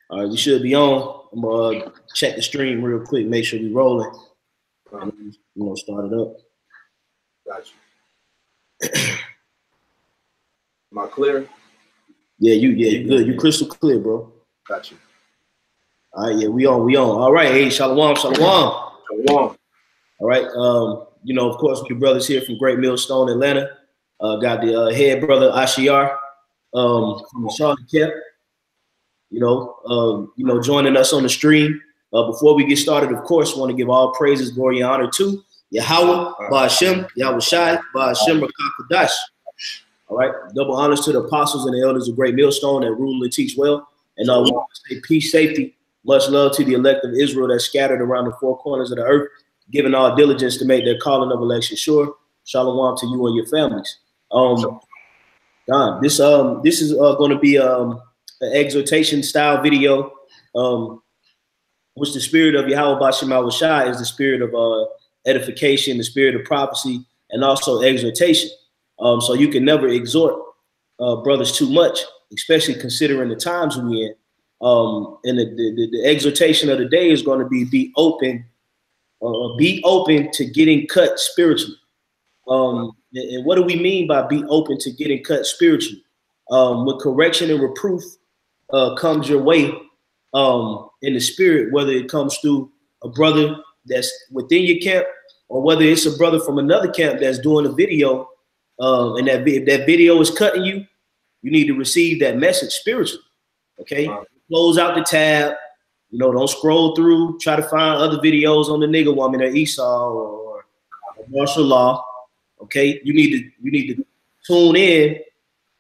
All right, we should be on. I'm gonna check the stream real quick, make sure we rolling. And start it up. Got you. Am I clear? Yeah, you good. You crystal clear, bro. Got you. All right, yeah, we on. All right, hey, shalom. Shalom. All right, of course, we the brothers here from Great Millstone, Atlanta. Got the head brother Ashiar from the Charlotte Camp. Joining us on the stream. Before we get started, of course, want to give all praises, glory, and honor to Yahweh, Ba'ashem, Yahweh Shai, Ba'ashem, Rakakadash. All right, double honors to the apostles and the elders of Great Millstone that rule and teach well. And we want to say peace, safety, much love to the elect of Israel that's scattered around the four corners of the earth, giving all diligence to make their calling of election sure. Shalom to you and your families. This is going to be an exhortation style video, which the spirit of Yahweh Ba'ashem Yahweh Shai is the spirit of edification, the spirit of prophecy, and also exhortation. So you can never exhort brothers too much, especially considering the times we're in. And the exhortation of the day is going to be open to getting cut spiritually. And what do we mean by be open to getting cut spiritually? When correction and reproof comes your way in the spirit, whether it comes through a brother that's within your camp or whether it's a brother from another camp that's doing a video, and if that video is cutting you, you need to receive that message spiritually. Okay, close out the tab. Don't scroll through, try to find other videos on the nigga woman or Esau or martial law. Okay, you need to tune in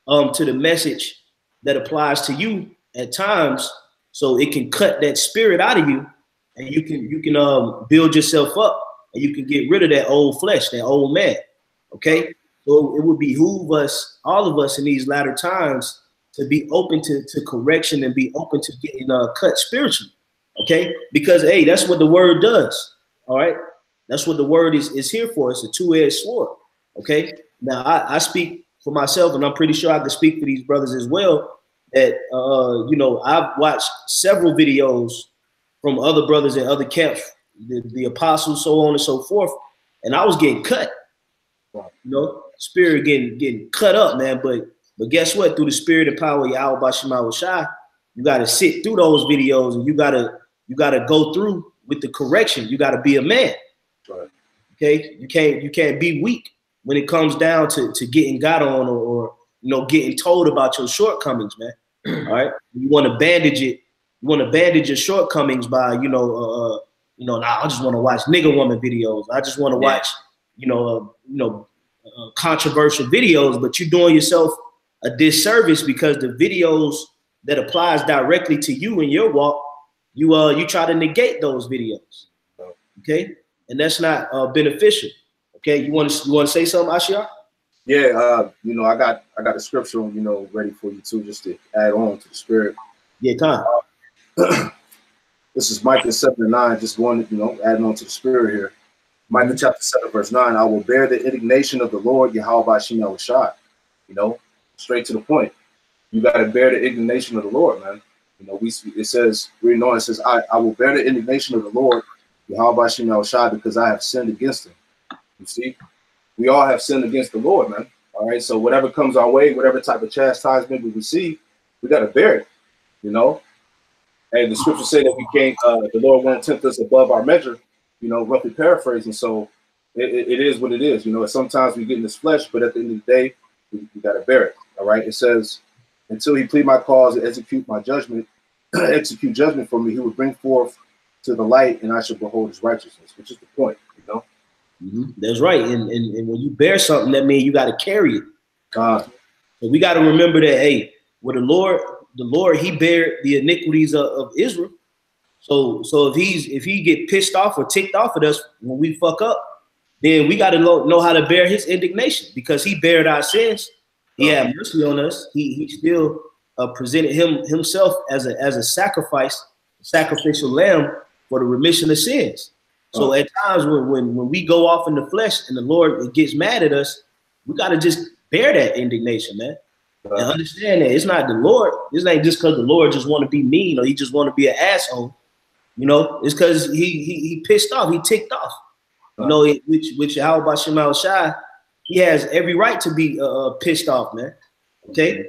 to the message that applies to you at times, so it can cut that spirit out of you, and you can build yourself up, and you can get rid of that old flesh, that old man. Okay, so it would behoove us, all of us, in these latter times, to be open to correction and be open to getting cut spiritually. Okay, because hey, that's what the word does. All right, that's what the word is here for. It's a two-edged sword. Okay, now I speak for myself, and I'm pretty sure I can speak for these brothers as well, that I've watched several videos from other brothers in other camps, the apostles, so on and so forth, and I was getting cut. Spirit getting cut up, man. But guess what? Through the spirit and power of Yahweh Ba'ashem Yahweh Shai, you got to sit through those videos, and you gotta go through with the correction. You got to be a man. Right. Okay, you can't be weak when it comes down to getting got on or getting told about your shortcomings, man. All right, you want to bandage it. You want to bandage your shortcomings by I just want to watch nigga woman videos. I just want to watch controversial videos, but you're doing yourself a disservice because the videos that applies directly to you in your walk, you try to negate those videos. Okay, and that's not beneficial. Okay, you want to say something, Ashiar? Yeah, I got a scripture, ready for you too, just to add on to the spirit. Yeah, time. This is Micah 7:9, just going, adding on to the spirit here. Micah chapter 7, verse 9. I will bear the indignation of the Lord, Yahweh Ba'ashem Yahweh Shai. Straight to the point. You got to bear the indignation of the Lord, man. It says, I will bear the indignation of the Lord, Yahweh Ba'ashem Yahweh Shai, because I have sinned against him. You see, we all have sinned against the Lord, man. All right, so whatever comes our way, whatever type of chastisement we receive, we got to bear it. And the scriptures say that we can't. The Lord won't tempt us above our measure. Roughly paraphrasing. So it is what it is. Sometimes we get in this flesh, but at the end of the day, we got to bear it. All right. It says, until he plead my cause and execute my judgment, execute judgment for me, he will bring forth to the light, and I shall behold his righteousness, which is the point. That's right. And when you bear something, that means you got to carry it. So we got to remember that, hey, with the Lord, he bared the iniquities of Israel. So if he get pissed off or ticked off at us when we fuck up, then we got to know how to bear his indignation, because he bared our sins. He had mercy on us. He still presented himself as a sacrificial lamb for the remission of sins. So at times when we go off in the flesh and the Lord gets mad at us, we got to just bear that indignation, man. And understand that it's not the Lord. This ain't just because the Lord just want to be mean or he just want to be an asshole. You know, it's because he pissed off. He ticked off. You know, which how about Shemal Shai? He has every right to be pissed off, man. Okay,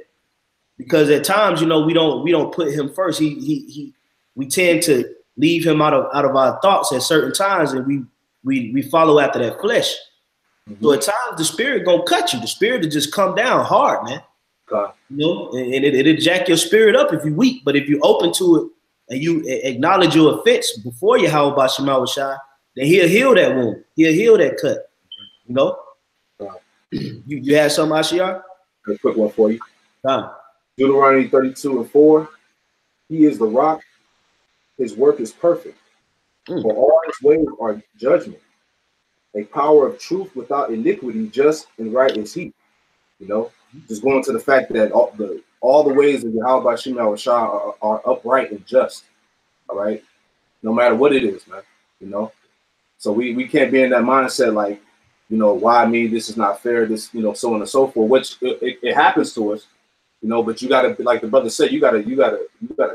because at times, you know, we don't put him first. We tend to leave him out of our thoughts at certain times, and we follow after that flesh. So at times the spirit gonna cut you. The spirit will just come down hard, man. You know, and it'll jack your spirit up if you're weak. But if you're open to it and you acknowledge your offense before Yahweh Shemal Shai, then he'll heal that wound. He'll heal that cut. You know. You had something, Ashiar? A quick one for you. Deuteronomy 32:4. He is the rock. His work is perfect. For all his ways are judgment. A power of truth without iniquity, just and right is he. You know, just going to the fact that all the ways of Yahweh Shemal Shai are upright and just. All right, no matter what it is, man. You know, so we can't be in that mindset like, you know, why me? This is not fair. This, you know, so on and so forth. Which it happens to us, you know. But you gotta, like the brother said, you gotta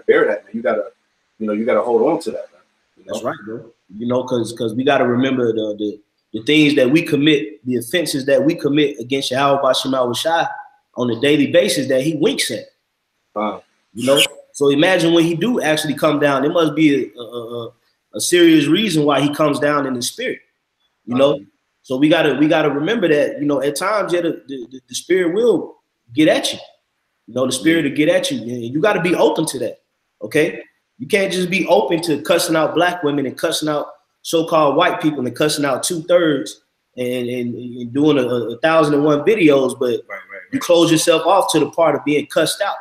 bear that, man. You gotta hold on to that, man. You know? That's right, bro. You know, because we gotta remember the things that we commit, the offenses that we commit against Yahweh Shemal Shai on a daily basis that he winks at. You know, so imagine when he do actually come down, there must be a serious reason why he comes down in the spirit. You know. So we gotta remember that, you know, at times, yeah, the spirit will get at you. You know, the spirit will get at you. And you gotta be open to that. Okay. You can't just be open to cussing out black women and cussing out so-called white people and cussing out 2/3 and doing 1,001 videos, but you close yourself off to the part of being cussed out.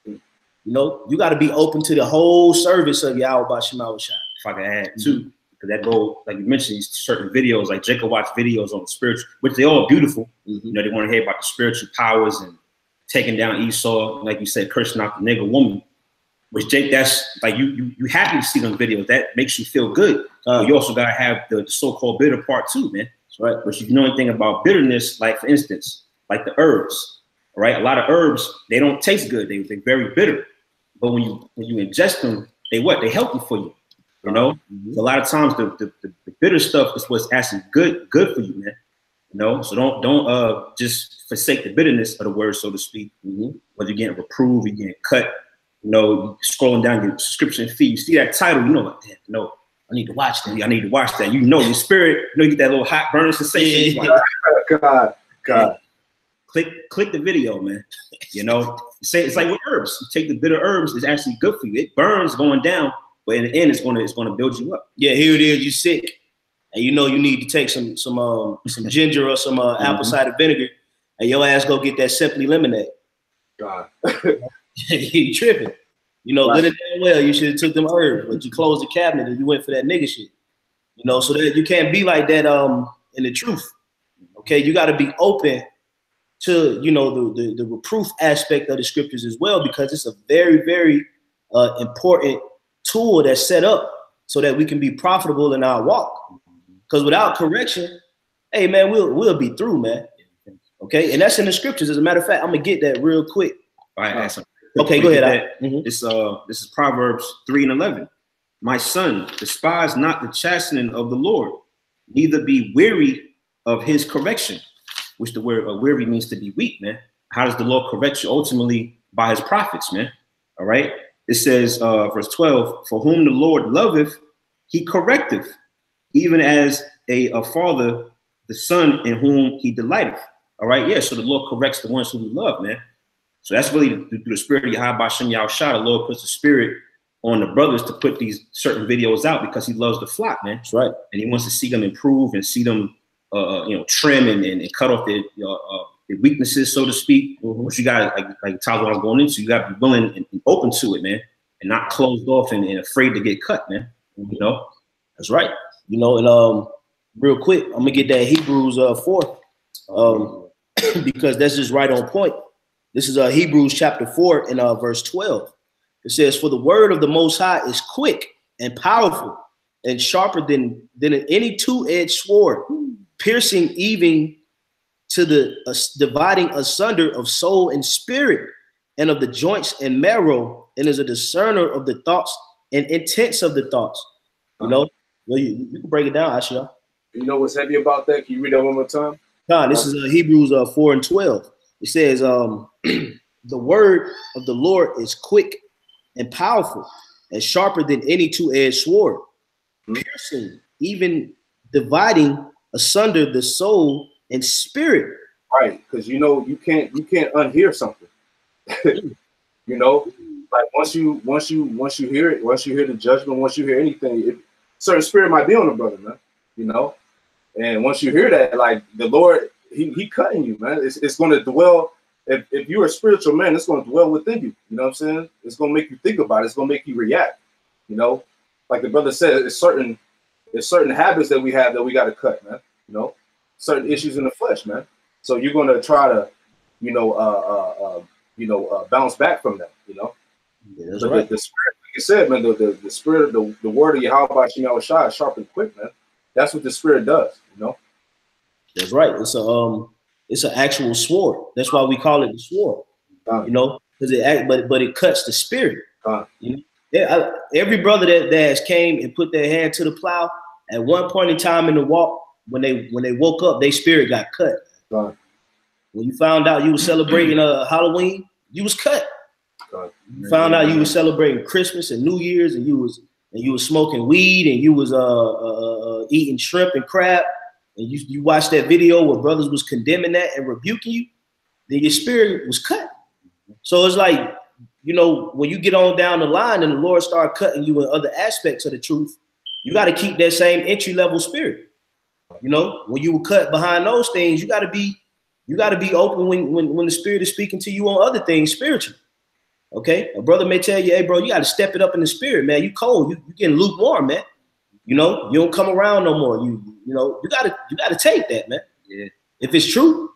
You know, you gotta be open to the whole service of Yahweh Shemal Shai. If I can add too. That go, like you mentioned, certain videos, like Jacob watch videos on the spiritual, which they all beautiful. You know, they want to hear about the spiritual powers and taking down Esau, like you said, cursing out the nigger woman. Which Jake, that's like you happy to see them videos. That makes you feel good. But you also gotta have the so-called bitter part too, man. That's right. But if you know anything about bitterness, like for instance, like the herbs, right? A lot of herbs, they don't taste good. They're very bitter. But when you ingest them, they healthy for you. You know, so a lot of times the bitter stuff is what's actually good for you, man. You know, so don't just forsake the bitterness of the word, so to speak. Whether you're getting reproved, you're getting cut, you know, scrolling down your subscription feed, you see that title, you know, like, damn, no, I need to watch that. I need to watch that. You know, your spirit, you know, you get that little hot burning sensation. God. Click the video, man. You know, say it's like with herbs. You take the bitter herbs, it's actually good for you. It burns going down. But in the end, it's gonna build you up. Yeah, here it is. You're sick, and you know you need to take some ginger or some apple cider vinegar, and your ass go get that Simply lemonade. God, you tripping? You know, good and damn well you should have took them herbs, but you closed the cabinet and you went for that nigga shit. You know, so that you can't be like that in the truth. Okay, you got to be open to, you know, the reproof aspect of the scriptures as well, because it's a very, very important tool that's set up so that we can be profitable in our walk. Because without correction, hey man, we'll be through, man. Okay, and that's in the scriptures. As a matter of fact, I'm gonna get that real quick. All right, okay, go ahead. This is Proverbs 3:11. My son, despise not the chastening of the Lord, neither be weary of his correction. Which the word weary means to be weak, man. How does the Lord correct you? Ultimately by his prophets, man. All right. It says, verse 12, for whom the Lord loveth, he correcteth, even as a father, the son in whom he delighteth. All right, yeah, so the Lord corrects the ones who we love, man. So that's really through the spirit of Yahweh Shemal Shai. The Lord puts the spirit on the brothers to put these certain videos out because he loves the flock, man. That's right. And he wants to see them improve and see them, you know, trim and cut off their weaknesses, so to speak. But you got like Tyler, what I'm going into, you got to be willing and open to it, man, and not closed off and afraid to get cut, man. You know, that's right. You know, and real quick, I'm gonna get that Hebrews 4, because that's just right on point. This is Hebrews chapter 4 and verse 12. It says, for the word of the Most High is quick and powerful and sharper than any two-edged sword, piercing even to the dividing asunder of soul and spirit, and of the joints and marrow, and is a discerner of the thoughts and intents of the thoughts. You know, you can break it down, Asha. You know what's heavy about that? Can you read that one more time? This is Hebrews 4:12. It says, the word of the Lord is quick and powerful and sharper than any two-edged sword, piercing, even dividing asunder the soul and spirit. Right, because you know you can't unhear something. You know, like once you hear it, once you hear the judgment, once you hear anything, certain spirit might be on the brother, man. You know, and once you hear that, like the Lord, he cutting you, man. It's going to dwell. If you're a spiritual man, it's going to dwell within you. You know what I'm saying? It's going to make you think about it. It's going to make you react. You know, like the brother said, it's certain habits that we have that we got to cut, man. You know, certain issues in the flesh, man. So you're going to try to, bounce back from that. You know, that's right. The spirit, like you said, man, the spirit, the word of Yahweh is sharp and quick, man. That's what the spirit does. You know, that's right. It's an actual sword. That's why we call it the sword. You know, because it cuts the spirit. You know, every brother that has came and put their hand to the plow at one point in time in the walk, when they woke up, their spirit got cut. When you found out you were celebrating Halloween, you was cut. You found out you were celebrating Christmas and New Year's, and you was smoking weed, and you was eating shrimp and crab, and you watched that video where brothers was condemning that and rebuking you, then your spirit was cut. So it's like, you know, when you get on down the line and the Lord start cutting you in other aspects of the truth, you got to keep that same entry level spirit. You know, when you were cut behind those things, you got to be open when the spirit is speaking to you on other things spiritually. Okay, a brother may tell you, hey, bro, you got to step it up in the spirit, man. You cold, you getting lukewarm, man. You know, you don't come around no more. You gotta take that, man. Yeah. If it's true,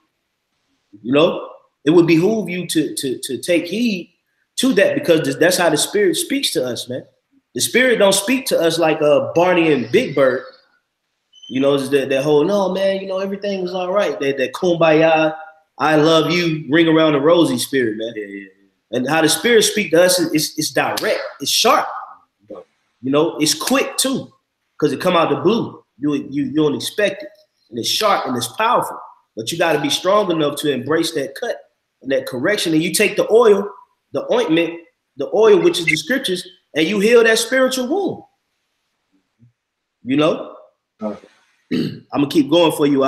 you know, it would behoove you to take heed to that, because that's how the spirit speaks to us, man. The spirit don't speak to us like Barney and Big Bird. You know, that whole, no, man, you know, everything was all right. That kumbaya, I love you, ring around the rosy spirit, man. Yeah. And how the spirit speak to us is direct, it's sharp. You know, it's quick too, because it come out the blue. You don't expect it. And it's sharp and it's powerful. But you got to be strong enough to embrace that cut and that correction. And you take the oil, the ointment, the oil, which is the scriptures, and you heal that spiritual wound. You know? I'm gonna keep going for you.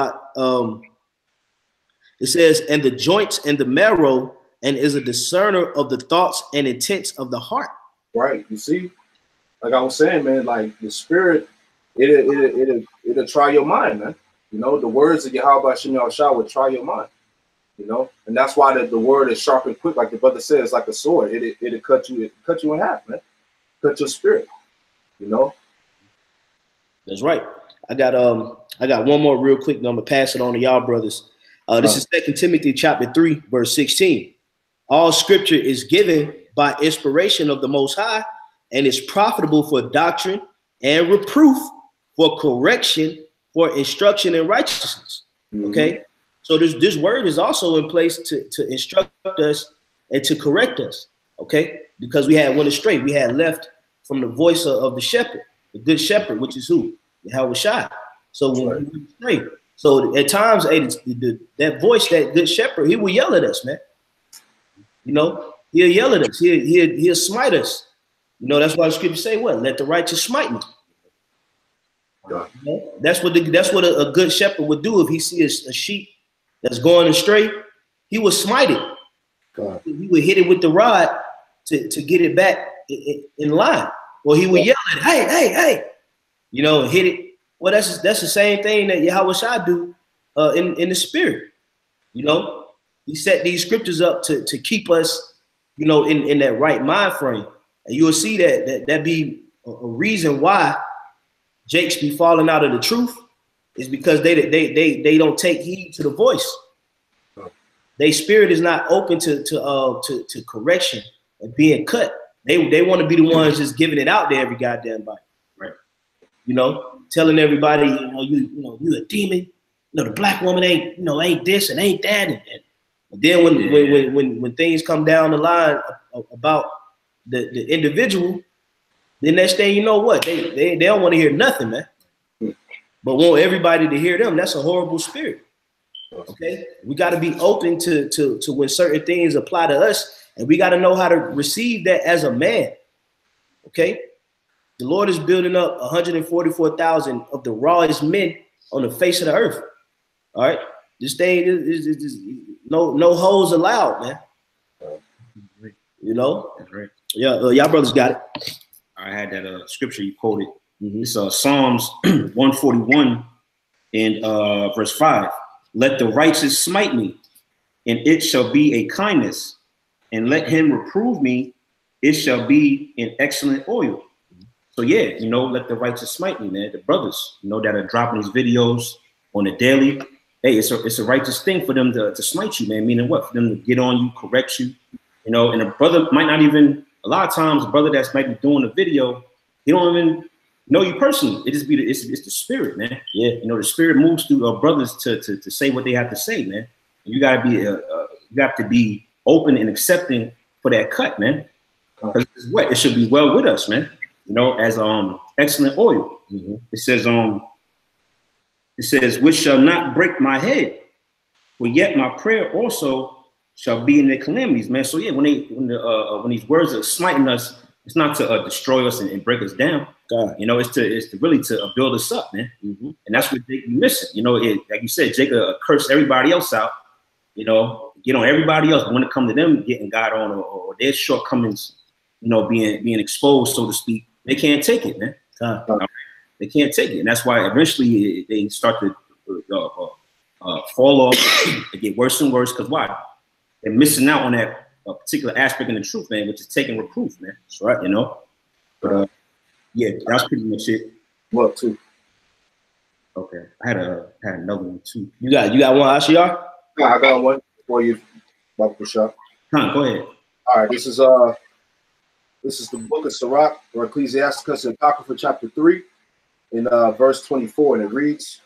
It says, and the joints and the marrow, and is a discerner of the thoughts and intents of the heart. Right. You see, like I was saying, man, like the spirit, it'll try your mind, man. You know, the words of Yahweh Shem Yahushua will try your mind. You know, and that's why the word is sharp and quick, like the brother says, like a sword. It'll cut you in half, man. Cut your spirit. You know. That's right. I got one more real quick, and I'm gonna pass it on to y'all, brothers. This is 2 Timothy chapter 3, verse 16. All scripture is given by inspiration of the Most High, and is profitable for doctrine and reproof, for correction, for instruction in righteousness. Okay, so this word is also in place to instruct us and to correct us. Okay, because we had went astray, we had left from the voice of the shepherd, the good shepherd, which is who? Yahweh Shai. So when we went astray, so at times, that voice, that good shepherd, he will yell at us, man. You know, he'll yell at us. He'll smite us. You know, that's why the scriptures say, what? Let the righteous smite me. You know? That's what a good shepherd would do if he sees a sheep that's going astray. He would smite it. He would hit it with the rod to get it back in line. Or he would yell at it, hey, you know, and hit it. Well, that's the same thing that Yahweh Shai do in the spirit. You know, he set these scriptures up to keep us, you know, in that right mind frame. And you'll see that be a reason why Jakes be falling out of the truth, is because they don't take heed to the voice. Their spirit is not open to correction and being cut. They want to be the ones just giving it out there every goddamn body. Right. You know, telling everybody, you know, you a demon, the black woman ain't, ain't this and ain't that. And then when things come down the line about the individual, the next thing you know what, they don't want to hear nothing, man. But want everybody to hear them. That's a horrible spirit. Okay, we got to be open to when certain things apply to us, and we got to know how to receive that as a man. Okay, the Lord is building up 144,000 of the rawest men on the face of the earth. All right, this thing is no hoes allowed, man. That's right. Yeah, y'all brothers got it. I had that scripture you quoted. It's Psalms 141 and verse 5. Let the righteous smite me, and it shall be a kindness, and let him reprove me, it shall be an excellent oil. So yeah, let the righteous smite me, man. The brothers, that are dropping these videos on the daily. Hey, it's a righteous thing for them to smite you, man. Meaning what? For them to get on you, correct you, and a brother might not even, a lot of times, a brother that's might be doing a video, he don't even know you personally. It just be it's the spirit, man. Yeah, the spirit moves through brothers to say what they have to say, man. You gotta be you got to be open and accepting for that cut, man. Because it should be well with us, man. As excellent oil. It says, which shall not break my head, for yet my prayer also shall be in the calamities, man. So yeah, when these words are smiting us, it's not to destroy us and break us down. God. It's to really to build us up, man. And that's what Jacob missing. Like you said, Jacob cursed everybody else out. Get on everybody else. But when it comes to them getting God on or their shortcomings, being exposed, so to speak, they can't take it, man. They can't take it, and that's why eventually they start to fall off. They get worse and worse because why? They're missing out on that particular aspect in the truth, man, which is taking reproof, man. That's right, But yeah, that's pretty much it. What too? Okay, I had another one too. You got one, Ashiar? Yeah, I got one for you, Dr. Shah. Go ahead. All right, this is the book of Sirach, or Ecclesiasticus, Apocrypha, chapter 3, in verse 24, and it reads,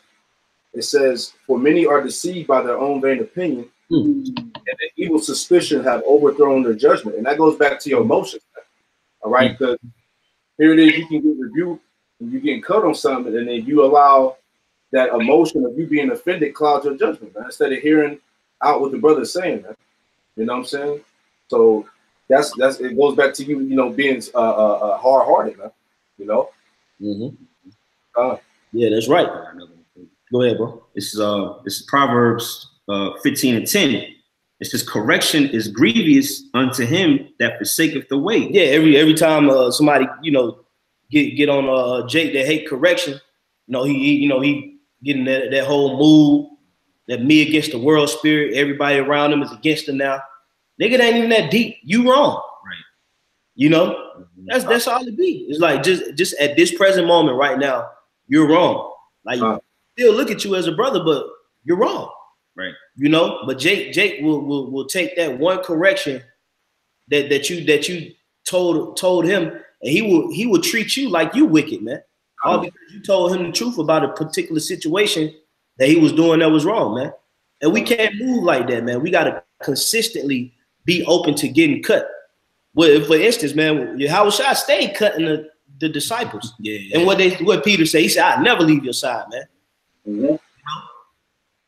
it says, "For many are deceived by their own vain opinion, and the evil suspicion have overthrown their judgment." And that goes back to your emotions, all right? Because here it is, you can get rebuked, and you getting cut on something, and then you allow that emotion of you being offended cloud your judgment, man, instead of hearing out what the brother's saying, man. You know what I'm saying? So that's it goes back to you, being hard-hearted, man. Yeah, that's right. Go ahead, bro. This is Proverbs 15 and 10. It says, correction is grievous unto him that forsaketh the way. Yeah, every time somebody get on Jake that hate correction, he getting that whole mood, that me against the world spirit. Everybody around him is against him now. Nigga, it ain't even that deep. You wrong, right? That's all it be. It's like just at this present moment right now, you're wrong. Like still look at you as a brother, but you're wrong. Right. But Jake will take that one correction that you told him, and he will treat you like you wicked, man. All because you told him the truth about a particular situation that he was doing that was wrong, man. And we can't move like that, man. We gotta consistently be open to getting cut. Well, for instance, man, how should stayed cutting the disciples? Yeah. And what Peter said, he said, "I never leave your side, man."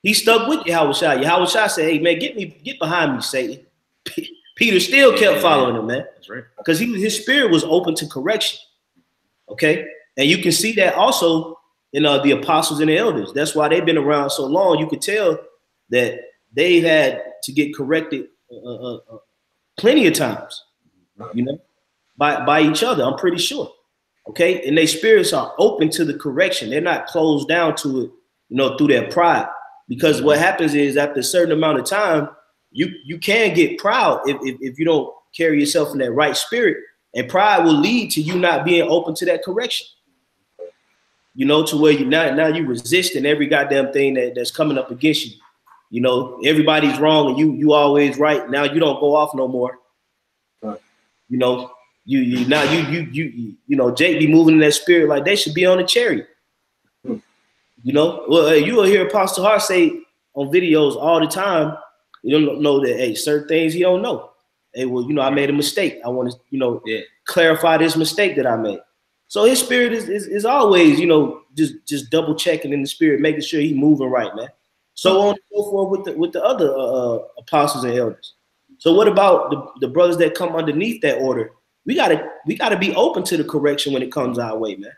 He stuck with Yahushua. Yahushua said, "Hey, man, get behind me, Satan." Peter still kept following him, man. That's right. Because his spirit was open to correction. Okay, and you can see that also in the apostles and the elders. That's why they've been around so long. You could tell that they've had to get corrected plenty of times, by each other. I'm pretty sure. Okay, and their spirits are open to the correction. They're not closed down to it, through their pride. Because what happens is after a certain amount of time, you can get proud if you don't carry yourself in that right spirit, and pride will lead to you not being open to that correction. To where you now you resisting every goddamn thing that's coming up against you. Everybody's wrong and you always right. Now you don't go off no more. Right. Jake be moving in that spirit like they should be on a chariot. You know, well, you will hear Apostle Hart say on videos all the time, you don't know that, hey, certain things he don't know. Hey, well, you know, I made a mistake. I want to, you know, clarify this mistake that I made. So his spirit is always, you know, just double checking in the spirit, making sure he's moving right, man. So on and so forth with the other apostles and elders. So what about the brothers that come underneath that order? We gotta be open to the correction when it comes our way, man.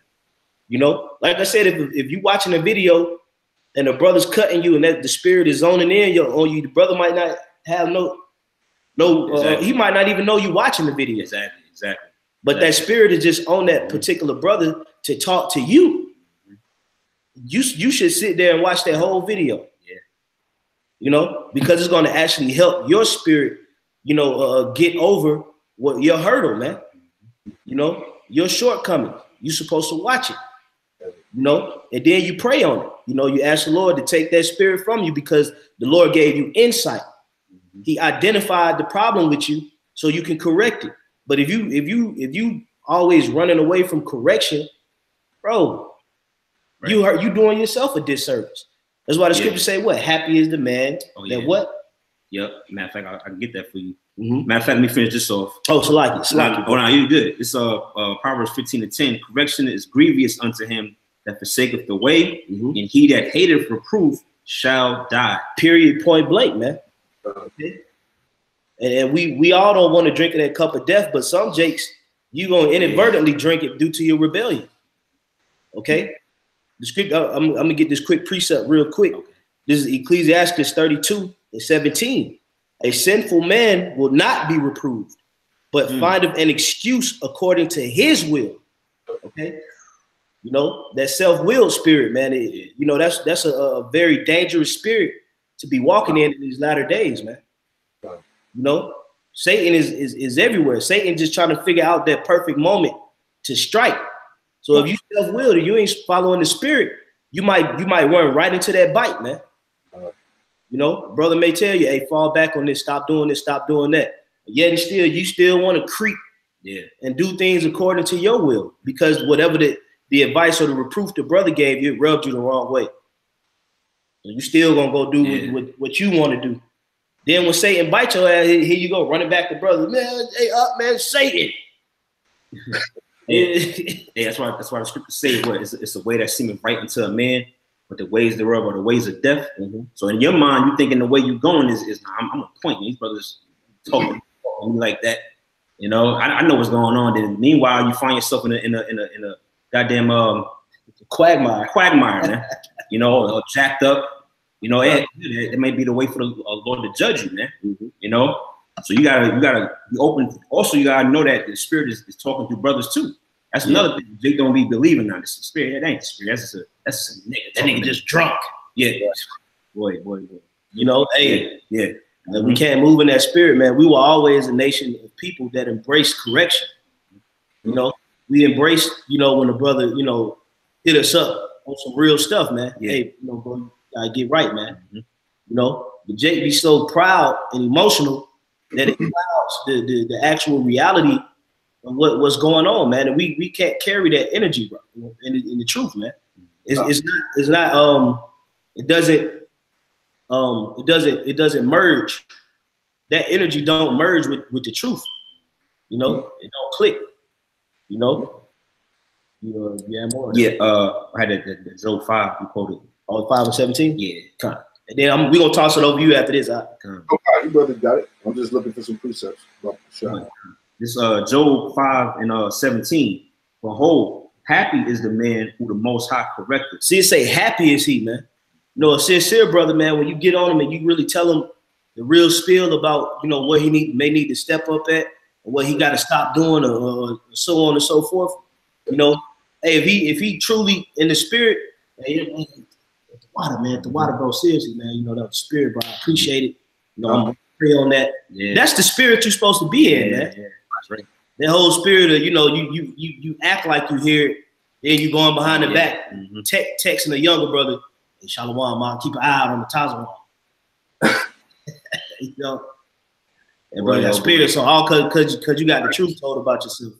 You know, like I said, if you watching a video and the brother's cutting you and that the spirit is zoning in on you, the brother might not have exactly. He might not even know you watching the video. Exactly. But that spirit is just on that particular brother to talk to you. You should sit there and watch that whole video. Yeah. You know, because it's going to actually help your spirit, you know, get over what your hurdle, man. You know, your shortcoming. You're supposed to watch it. You know, and then you pray on it. You know, you ask the Lord to take that spirit from you because the Lord gave you insight. He identified the problem with you so you can correct it. But if you always running away from correction, bro, right. you doing yourself a disservice. That's why the scriptures say what? Happy is the man that what? Yep. Matter of fact, I can get that for you. Matter of fact, let me finish this off. Oh, so like it. Oh, no, you're good. It's Proverbs 15:10. Correction is grievous unto him that forsaketh the way, and he that hateth reproof shall die. Period. Point blank, man. Okay. And we all don't want to drink of that cup of death, but some jakes, you gonna inadvertently drink it due to your rebellion. Okay. The script. I'm gonna get this quick precept real quick. Okay. This is Ecclesiastes 32:17. A sinful man will not be reproved, but findeth an excuse according to his will. Okay. You know, that self-willed spirit, man, you know, that's a very dangerous spirit to be walking in these latter days, man. You know, Satan is everywhere. Satan just trying to figure out that perfect moment to strike. So if you self-willed, you ain't following the spirit, you might run right into that bite, man. You know, brother may tell you, hey, fall back on this, stop doing this, stop doing that. Yet and still, you still want to creep and do things according to your will because whatever the advice or the reproof the brother gave you, it rubbed you the wrong way. So you still gonna go do what you want to do. Then when Satan bites your ass, here you go, running back to brother. Man, hey, up, man, Satan. That's why the scripture says what it's a way that seemeth right unto a man, but the ways thereof are the ways of death. So in your mind, you thinking the way you're going is I'm gonna point. These brothers talking like that. You know, I know what's going on. Then meanwhile, you find yourself in a goddamn quagmire, man. You know, jacked up. You know, it may be the way for the Lord to judge you, man. You know, so you gotta be open. Also, you gotta know that the spirit is talking to brothers too. That's another thing. They don't be believing now. This spirit, it ain't the spirit. That's a nigga. That nigga just drunk. Yeah. Boy. You know, hey, we can't move in that spirit, man. We were always a nation of people that embrace correction. You know, we embraced, you know, when the brother, you know, hit us up on some real stuff, man. Hey, you know, bro, I get right, man. You know, but Jake be so proud and emotional that it clouds the actual reality of what's going on, man. And we can't carry that energy, bro. In the truth, man. It doesn't merge. That energy don't merge with the truth. You know, it don't click. You know. More. I had the Job 5 you quoted. Oh, 5 and 17? Yeah. Come. And then we're gonna toss it over to you after this. Okay, you brother got it. I'm just looking for some precepts. Sure. This Job 5 and 17. Behold, happy is the man who the Most High corrected. See, it say happy is he, man. You know, a sincere brother, man, when you get on him and you really tell him the real spiel about, you know, what he may need to step up at, or what he got to stop doing, or so on and so forth. You know, hey, if he truly in the spirit, hey, the water, bro, seriously, man, you know, that was spirit, bro. I appreciate it. You know, I'm gonna pray on that. Yeah. That's the spirit you're supposed to be in, man. Yeah, that's right. That whole spirit of, you know, you act like you hear it, then you going behind the back, texting a younger brother, hey, Shalom, man, keep an eye out on the Tazawam. You know, and bro, that spirit, so all cause you got the truth told about yourself.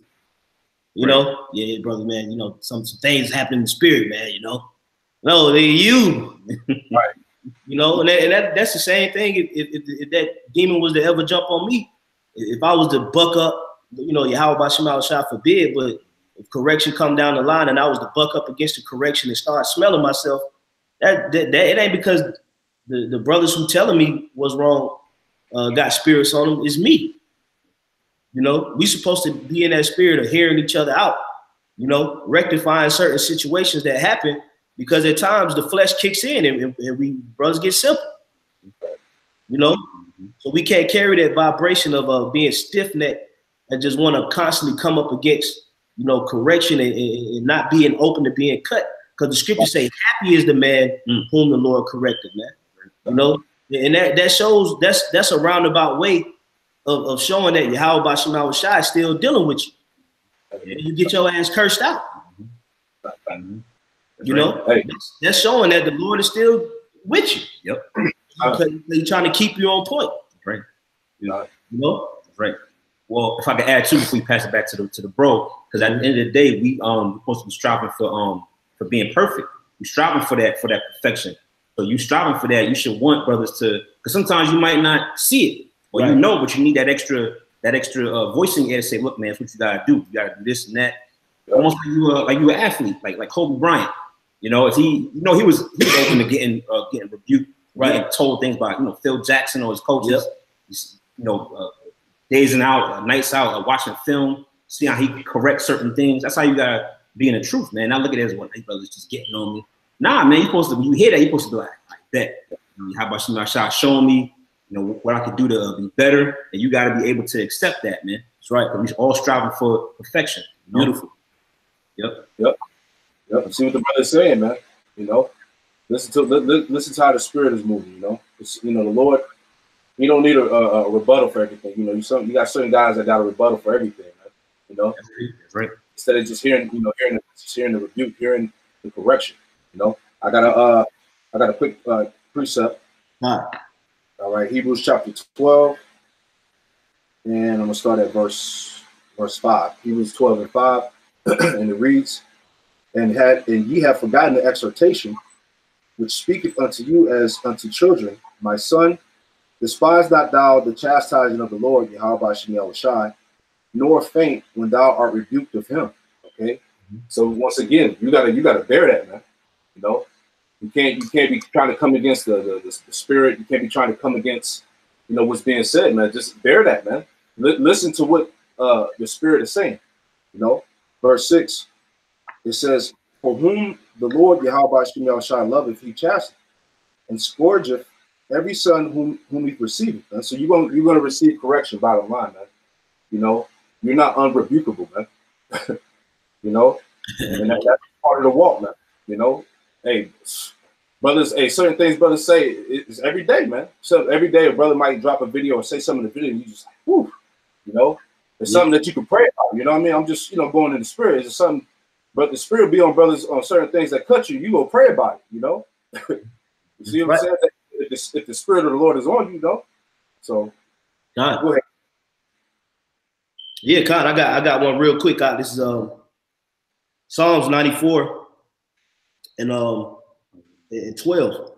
You know, yeah, brother, man, you know, some things happen in the spirit, man, you know. No, they you. Right. You know, and that's the same thing. If that demon was to ever jump on me, if I was to buck up, you know, Yahweh Shema Shah forbid, but if correction come down the line and I was to buck up against the correction and start smelling myself, that it ain't because the brothers who telling me was wrong got spirits on them. It's me. You know, we supposed to be in that spirit of hearing each other out, you know, rectifying certain situations that happen, because at times the flesh kicks in and we brothers get simple, you know. So we can't carry that vibration of being stiff-necked and just want to constantly come up against, you know, correction and not being open to being cut. Because the scriptures say, happy is the man whom the Lord corrected, man. You know, and that shows, that's a roundabout way of showing that Yahweh Shema Shai is still dealing with you. And you get your ass cursed out. You know, that's showing that the Lord is still with you. Yep. Because he's trying to keep you on point. Right. You know? Right. Well, if I could add too before we pass it back to the bro, because at the end of the day, we supposed to be striving for being perfect. We're striving for that perfection. So you striving for that, you should want brothers to, because sometimes you might not see it, or you know, but you need that extra voice in your ear to say, look, man, that's what you gotta do. You gotta do this and that. Almost like you an athlete, like Kobe Bryant. You know, if he was open to getting rebuked, getting told things by, you know, Phil Jackson or his coaches. You know, days and out, nights out, watching film, see how he corrects certain things. That's how you gotta be in the truth, man. Not look at it as what hey brothers just getting on me. Nah, man, you supposed to, when you hear that, you're supposed to be like that. How about Shema Shah showing me, you know, what I could do to be better, and you got to be able to accept that, man. That's right. We're all striving for perfection. You know? Beautiful. Yep. See what the brother's saying, man. You know, listen to how the spirit is moving. You know, the Lord. You don't need a rebuttal for everything. You know, you got certain guys that got a rebuttal for everything, man. You know, that's right. Instead of just hearing the rebuke, hearing the correction. You know, I got a quick precept. All right, Hebrews chapter 12, and I'm gonna start at verse 5. Hebrews 12 and 5, and it reads, and ye have forgotten the exhortation which speaketh unto you as unto children, my son, despise not thou the chastising of the Lord, Yahweh Shema Shai, nor faint when thou art rebuked of him. Okay, so once again, you gotta bear that, man. You know, you can't be trying to come against the spirit. You can't be trying to come against, you know, what's being said, man. Just bear that, man. Listen to what the spirit is saying. You know, verse 6, it says, for whom the Lord Yahweh Shema Shai loveth, he chasteneth, and scourgeth every son whom he receiveth. And so you're gonna receive correction, bottom line, man. You know, you're not unrebukable, man. You know, and that's part of the walk, man. You know, hey, brothers, certain things brothers say it's every day, man. So every day a brother might drop a video or say something in the video, and you just, whew, you know, it's something that you can pray about. You know what I mean? I'm just, you know, going in the spirit. It's something, but the spirit be on brothers on certain things that cut you. You go pray about it. You know, you see what I'm saying? If the spirit of the Lord is on you, though. So, God. Go ahead. Yeah, Con, I got one real quick. This is Psalms 94 and 12.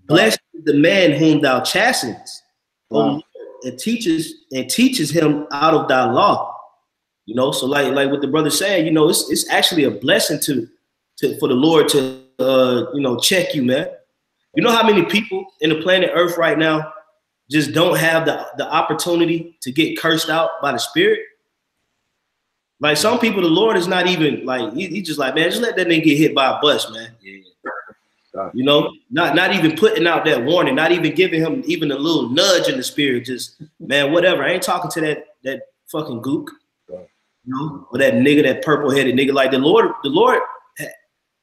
Blessed is the man whom thou chastenest, and teaches him out of thy law. You know, so like what the brother said, you know, it's actually a blessing for the Lord to you know, check you, man. You know how many people in the planet Earth right now just don't have the opportunity to get cursed out by the Spirit? Like some people, the Lord is not even like, he just like, man, just let that nigga get hit by a bus, man. You know, not even putting out that warning, not even giving him even a little nudge in the spirit. Just, man, whatever. I ain't talking to that fucking gook, you know, or that nigga, that purple-headed nigga. Like the Lord,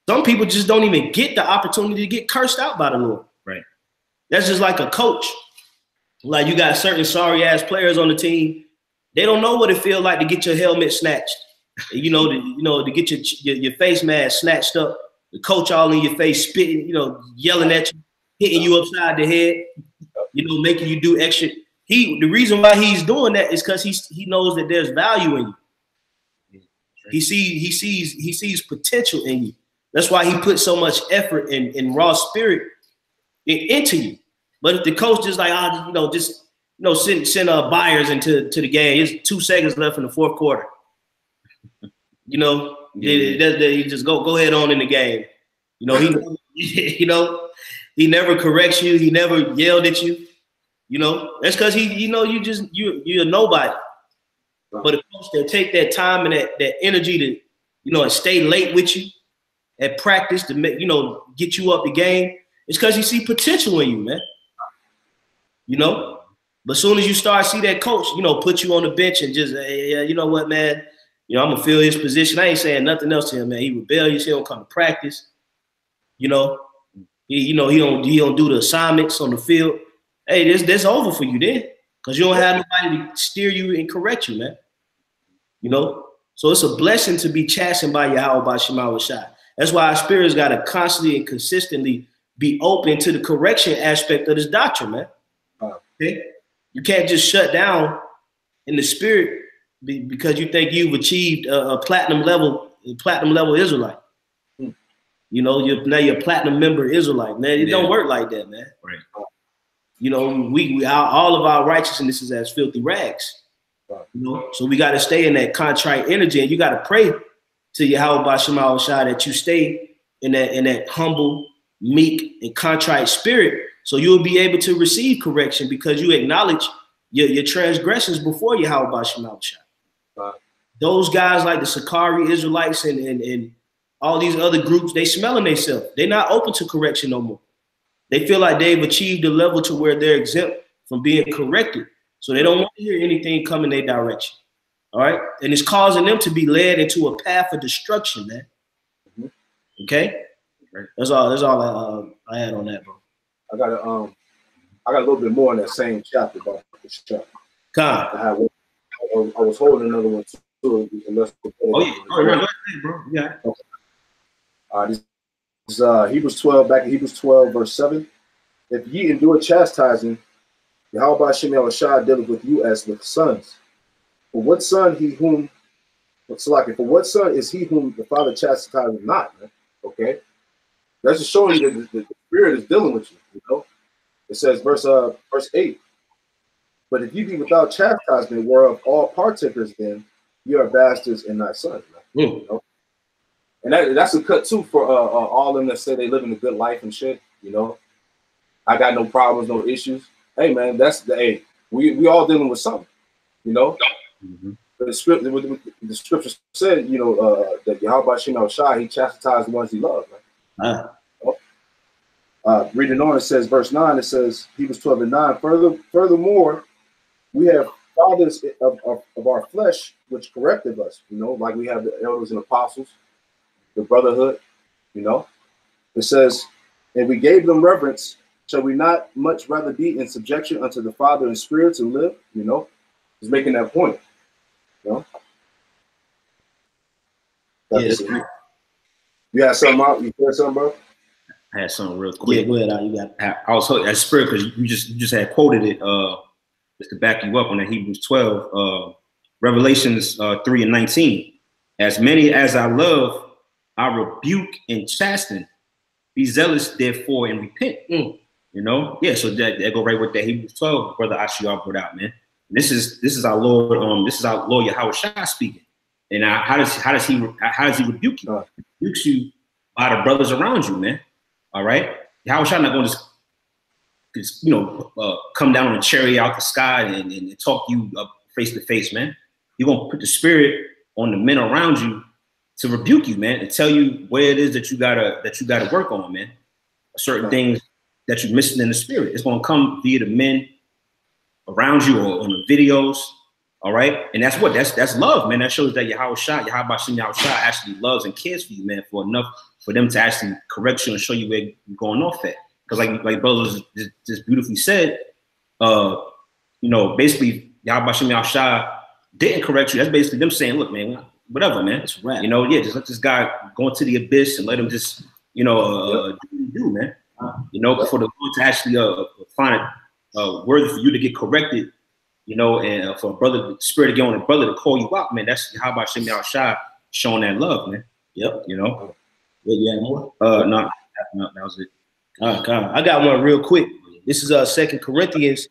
some people just don't even get the opportunity to get cursed out by the Lord. Right. That's just like a coach. Like you got certain sorry ass players on the team. They don't know what it feels like to get your helmet snatched. You know, to get your face mask snatched up. The coach all in your face, spitting, you know, yelling at you, hitting you upside the head, you know, making you do extra. The reason why he's doing that is because he knows that there's value in you. He sees potential in you. That's why he put so much effort and raw spirit into you. But if the coach just like, send buyers into the game, it's 2 seconds left in the 4th quarter. He just go ahead on in the game. He never corrects you. He never yelled at you. That's because you're a nobody. But a coach that take that time and that energy to, and stay late with you at practice to make, get you up the game, it's because you see potential in you, man. But as soon as you start see that coach, put you on the bench and just, hey, you know what, man, I'm gonna fill his position. I ain't saying nothing else to him, man. He rebellious. He don't come to practice. He don't do the assignments on the field. Hey, that's over for you then, because you don't have nobody to steer you and correct you, man. So it's a blessing to be chastened by Yahweh Shema Shai. That's why our spirits got to constantly and consistently be open to the correction aspect of this doctrine, man. Okay? You can't just shut down in the spirit because you think you've achieved a platinum level Israelite. You're a platinum member Israelite, man. It don't work like that, man. Right. All of our righteousness is as filthy rags. So we got to stay in that contrite energy, and you got to pray to Yahweh Shema Shai that you stay in that humble, meek, and contrite spirit, so you'll be able to receive correction because you acknowledge your transgressions before Yahweh Shema Shai. Those guys like the Sakari Israelites and all these other groups, they smelling themselves. They're not open to correction no more. They feel like they've achieved a level to where they're exempt from being corrected. So they don't want to hear anything come in their direction. All right. And it's causing them to be led into a path of destruction, man. Okay. That's all I had on that, bro. I got a little bit more in that same chapter about this chapter. I was holding another one too. Oh yeah. Oh, go ahead, bro. Yeah. Okay. This is Hebrews 12, back in Hebrews 12, verse 7. If ye endure chastising, Yahweh Shema Shai dealeth with you as with sons. For what son is he whom the Father chastises not? Man? Okay, that's just showing you that the Spirit is dealing with you. It says verse 8. But if you be without chastisement, whereof all partakers, then you are bastards and not sons. And that's a cut too for all of them that say they living a good life and shit. I got no problems, no issues. Hey man, we all dealing with something, But the scripture said, that Yahweh Shema Shai, he chastised the ones he loved, man. Reading on, it says, verse 9, it says, Hebrews 12 and 9, furthermore, we have fathers of our flesh, which corrected us, like we have the elders and apostles, the brotherhood, It says, and we gave them reverence. Shall we not much rather be in subjection unto the Father in spirit to live? He's making that point. Yes. You had something out? You heard something, bro? I had something real quick. Yeah, go ahead. You got it. I was at spirit because you just had quoted it just to back you up on that Hebrews 12, Revelations 3 and 19. As many as I love, I rebuke and chasten. Be zealous, therefore, and repent. Yeah, so that go right with that Hebrews 12, brother Ashiar brought out, man. This is our Lord, this is our Lord Yahweh Shai speaking. And how does he rebuke you? He rebukes you by the brothers around you, man. All right, Yahweh Shai not going to just come down on a chariot out the sky and talk you up face to face, man. You're gonna put the Spirit on the men around you to rebuke you, man, and tell you where it is that you gotta work on, man. Certain things that you're missing in the spirit. It's gonna come via the men around you or on the videos. All right. And that's love, man. That shows that Yahweh Shai actually loves and cares for you, man, for enough for them to actually correct you and show you where you're going off at. Because like brothers just beautifully said, basically Yahweh Shai didn't correct you. That's basically them saying, look, man, whatever, man. It's right. Just let this guy go into the abyss and let him just, do man. For the Lord to actually find it worthy for you to get corrected, and for a brother, the Spirit to get on a brother to call you out, man. That's how about Shema Shai showing that love, man. Yep. You have more? No, that was it. All right, I got one real quick. This is 2 Corinthians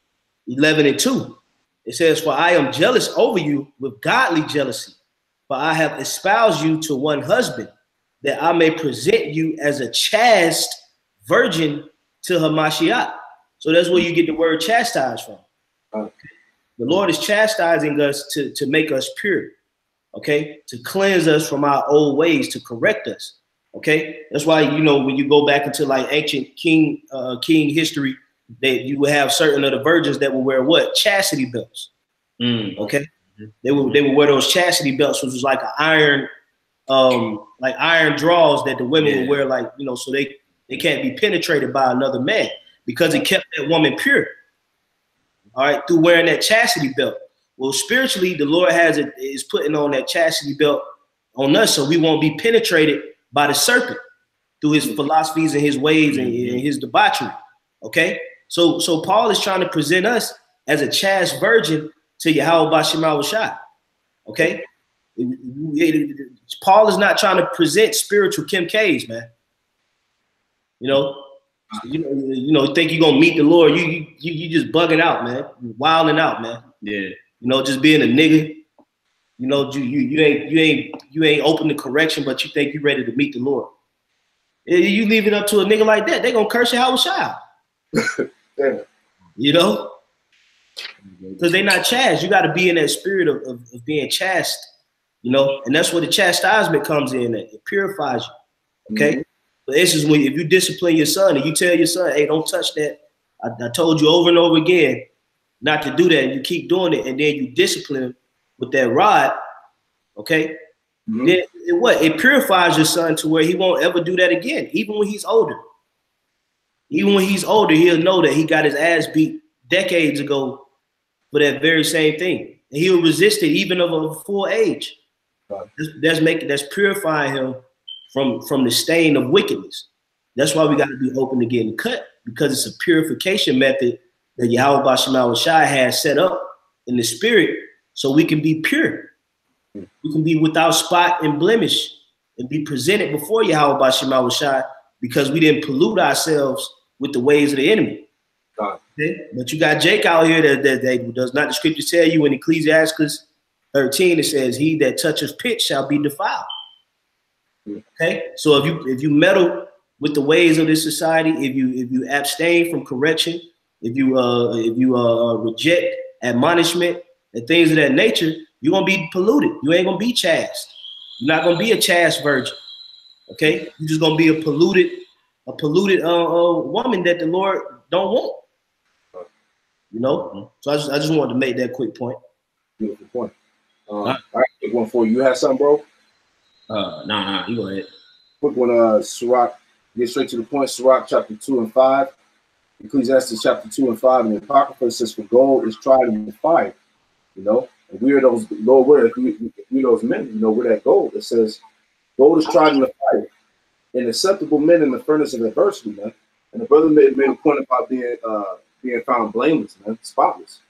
11:2. It says, "For I am jealous over you with godly jealousy, for I have espoused you to one husband, that I may present you as a chaste virgin to Hamashiach." So that's where you get the word chastised from. Okay. The Lord is chastising us to make us pure, okay, to cleanse us from our old ways, to correct us. Okay, that's why, you know, when you go back into like ancient king history, that you would have certain of the virgins that would wear what? Chastity belts. Okay, they would wear those chastity belts, which was like an iron, iron draws that the women would wear, like, you know, so they can't be penetrated by another man, because it kept that woman pure. All right, through wearing that chastity belt. Well, spiritually, the Lord is putting on that chastity belt on us, so we won't be penetrated by the serpent through his philosophies and his ways and his debauchery. Okay, so Paul is trying to present us as a chaste virgin to Yahweh B'Shem Yahushua. Okay, Paul is not trying to present spiritual Kim K's, man. You know, think you're gonna meet the Lord? You just bugging out, man. You're wilding out, man. Yeah. You know, just being a nigga. You know, you ain't open to correction, but you think you're ready to meet the Lord. You leave it up to a nigga like that, they gonna curse you how child. Yeah. You know, because they're not chaste. You got to be in that spirit of being chaste. You know, and that's where the chastisement comes in. It purifies you. Okay. For instance, if you discipline your son and you tell your son, "Hey, don't touch that. I told you over and over again not to do that," and you keep doing it, and then you discipline him with that rod, okay? Then it purifies your son to where he won't ever do that again, even when he's older. Even when he's older, he'll know that he got his ass beat decades ago for that very same thing, and he'll resist it even of a full age. That's purifying him from the stain of wickedness. That's why we got to be open to getting cut, because it's a purification method that Yahweh B'Shem Yahushua has set up in the spirit, so we can be pure. We can be without spot and blemish and be presented before Yahweh B'Shem Yahushua, because we didn't pollute ourselves with the ways of the enemy. Okay? But you got Jake out here that does not the scripture tell you in Ecclesiastes 13, it says, "He that toucheth pit shall be defiled." Okay, so if you meddle with the ways of this society, if you abstain from correction, if you reject admonishment and things of that nature, you're gonna be polluted. You ain't gonna be chaste. You're not gonna be a chaste virgin. Okay, you're just gonna be a polluted woman that the Lord don't want. You know, so I just wanted to make that quick point. Beautiful point. All right, quick one for you. You have something, bro? No, you go ahead. Quick one, Sirach, get straight to the point. Sirach chapter 2 and 5. Ecclesiastes chapter 2 and 5. And the Apocrypha says, "For gold is tried in the fire." You know, and we are those, Lord, we're those men, you know, we're that gold. It says, "Gold is tried in the fire, and acceptable men in the furnace of adversity," man. And the brother made a point about being found blameless, man, spotless.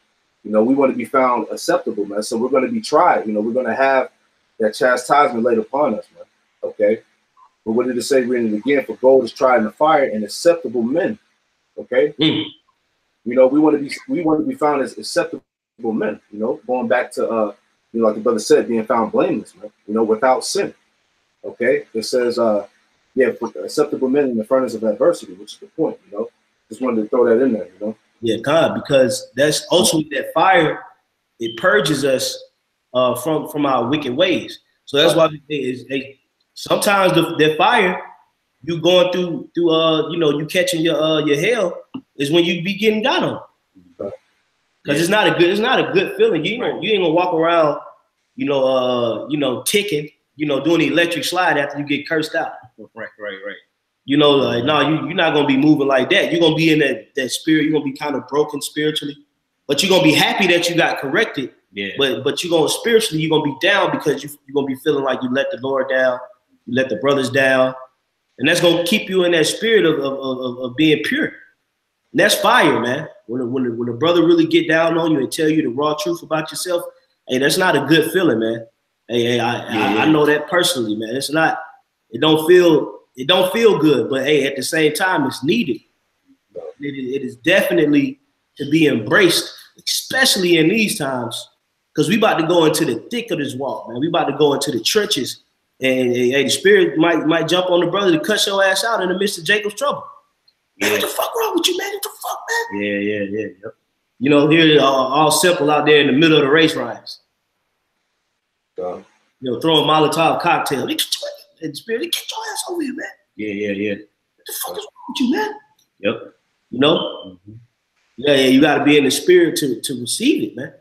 You know, we want to be found acceptable, man. So we're going to be tried. You know, we're going to have that chastisement laid upon us, man. Okay. But what did it say? Reading it again, "For gold is tried in the fire, and acceptable men." Okay. You know, we want to be found as acceptable men. You know, going back to you know, like the brother said, being found blameless, man. You know, without sin. Okay. It says, for acceptable men in the furnace of adversity, which is the point. You know, just wanted to throw that in there. You know. Yeah, God, because that's ultimately that fire. It purges us from our wicked ways. So that's why sometimes the fire you going through you know, you catching your hell is when you be getting got on. Because it's not a good feeling. You ain't gonna walk around, you know, ticking, you know, doing the electric slide after you get cursed out. Right. You know, like, no, you're not gonna be moving like that. You're gonna be in that spirit. You're gonna be kind of broken spiritually, but you're gonna be happy that you got corrected. Yeah. But you're gonna spiritually, you're gonna be down because you're gonna be feeling like you let the Lord down, you let the brothers down, and that's gonna keep you in that spirit of being pure. And that's fire, man. When a brother really get down on you and tell you the raw truth about yourself, hey, that's not a good feeling, man. Hey, I know that personally, man. It's not. It don't feel it don't feel good, but hey, at the same time, it's needed. It is definitely to be embraced, especially in these times, because we about to go into the thick of this walk, man. We about to go into the trenches, and hey, the spirit might jump on the brother to cut your ass out in the midst of Jacob's trouble. Yeah. What the fuck wrong with you, man? What the fuck, man? Yeah. Yep. You know, here all simple out there in the middle of the race riots. You know, throwing Molotov cocktail. And the spirit, get your ass over here, man. Yeah. What the fuck is wrong with you, man? Yep. You know? Yeah, you got to be in the spirit to receive it, man.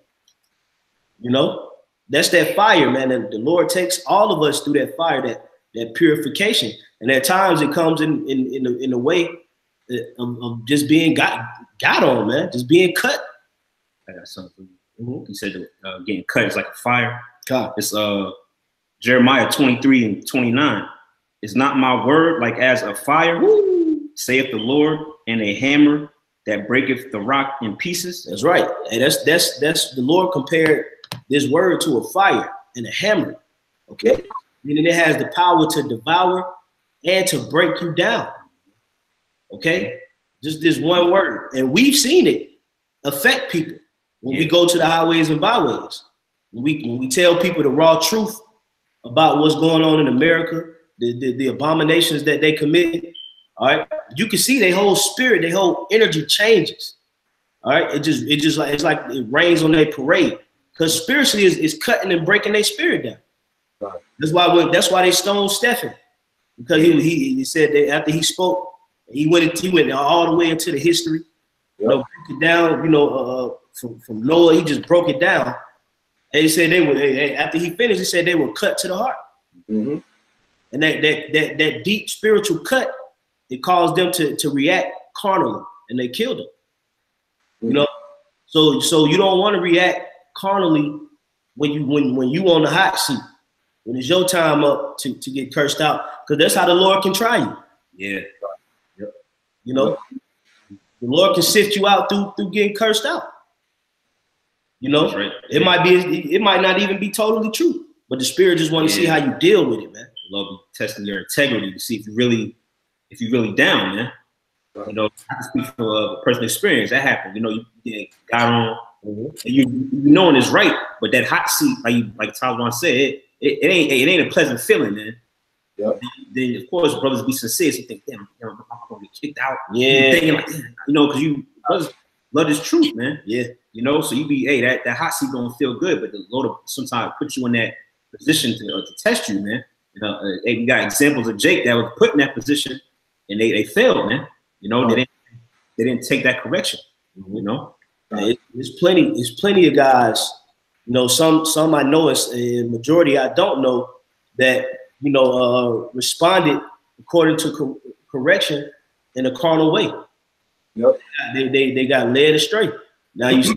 You know? That's that fire, man. And the Lord takes all of us through that fire, that purification. And at times it comes in a way of just being got on, man. Just being cut. I got something. You said getting cut is like a fire. God. It's Jeremiah 23:29. It's not my word like as a fire, saith the Lord, and a hammer that breaketh the rock in pieces. That's right. And that's the Lord compared this word to a fire and a hammer. Okay. Meaning it has the power to devour and to break you down. Okay. Just this one word. And we've seen it affect people when we go to the highways and byways. When we tell people the raw truth about what's going on in America, the abominations that they commit. All right, you can see their whole spirit, their whole energy changes. All right, it's like it rains on their parade, because spiritually is cutting and breaking their spirit down. Right. That's why they stoned Stephen, because he said that after he spoke, he went all the way into the history. You know, broke it down. You know, from Noah, he just broke it down. And he said after he finished, he said they were cut to the heart. And that deep spiritual cut, it caused them to react carnally, and they killed him. You know, so you don't want to react carnally when you on the hot seat, when it's your time up to get cursed out, because that's how the Lord can try you. Yeah. Yep. You know, the Lord can sift you out through getting cursed out. You know, right. It might not even be totally true, but the spirit just want to see how you deal with it, man. Love you testing your integrity to see if you really down, man. Right. You know, I can speak for personal experience. That happened. You know, you got on, and you knowing it's right, but that hot seat, like Taliban said, it ain't a pleasant feeling, man. Yep. Then of course, brothers be sincere. So you think, damn, I'm gonna get kicked out. Yeah. Thinking like, you know, because you brothers love this truth, man. Yeah. You know, so you be, that hot seat don't feel good, but the Lord sometimes puts you in that position to test you, man. You know, we got examples of Jake that was put in that position, and they failed, man. You know, they didn't take that correction. You know, there's plenty of guys. You know, some I know, it's a majority I don't know, that you know responded according to correction in a carnal way. Yep. They got led astray. Now you see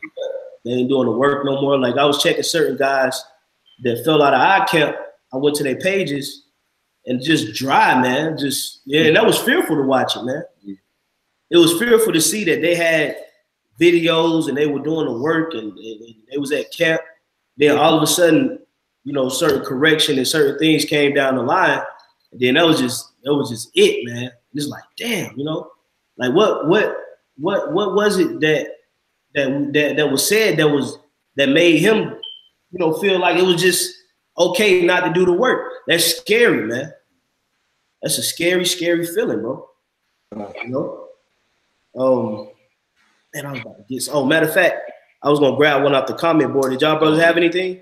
they ain't doing the work no more. Like I was checking certain guys that fell out of our camp. I went to their pages and just dry, man. And that was fearful to watch it, man. It was fearful to see that they had videos and they were doing the work and they was at camp. Then all of a sudden, you know, certain correction and certain things came down the line. And then that was just it, man. It's like, damn, you know, like what was it that was said that made him, you know, feel like it was just okay not to do the work? That's scary, man. That's a scary, scary feeling, bro. You know? And I was about to get. Oh, matter of fact, I was gonna grab one off the comment board. Did y'all brothers have anything?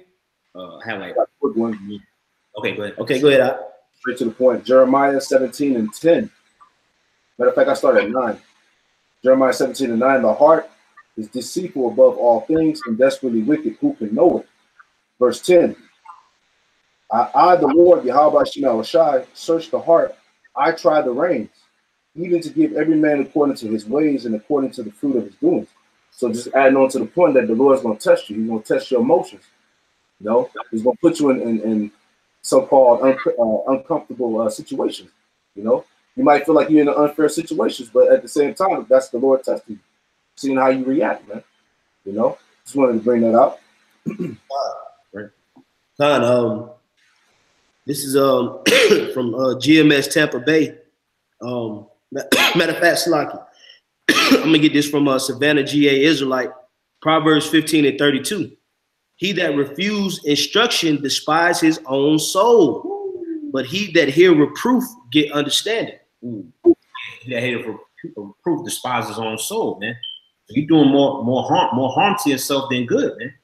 I have like a quick one. Okay, go ahead. Okay, go ahead. Straight to the point. Jeremiah 17:10. Matter of fact, I started at 9. Jeremiah 17:9. The heart is deceitful above all things and desperately wicked. Who can know it? Verse 10. I the Lord, Yahweh Shemel Shai, search the heart. I try the reins, even to give every man according to his ways and according to the fruit of his doings. So just adding on to the point that the Lord is going to test you. He's going to test your emotions. You know, he's going to put you in so-called uncomfortable situations. You know, you might feel like you're in unfair situations, but at the same time, that's the Lord testing you, seeing how you react, man. You know, just wanted to bring that up. This is from GMS Tampa Bay. Matter of fact, Slaki, I'm gonna get this from Savannah G.A. Israelite, Proverbs 15:32. He that refuse instruction despise his own soul, but he that hear reproof get understanding. He that hear reproof despises his own soul, man. You're doing more harm to yourself than good, man.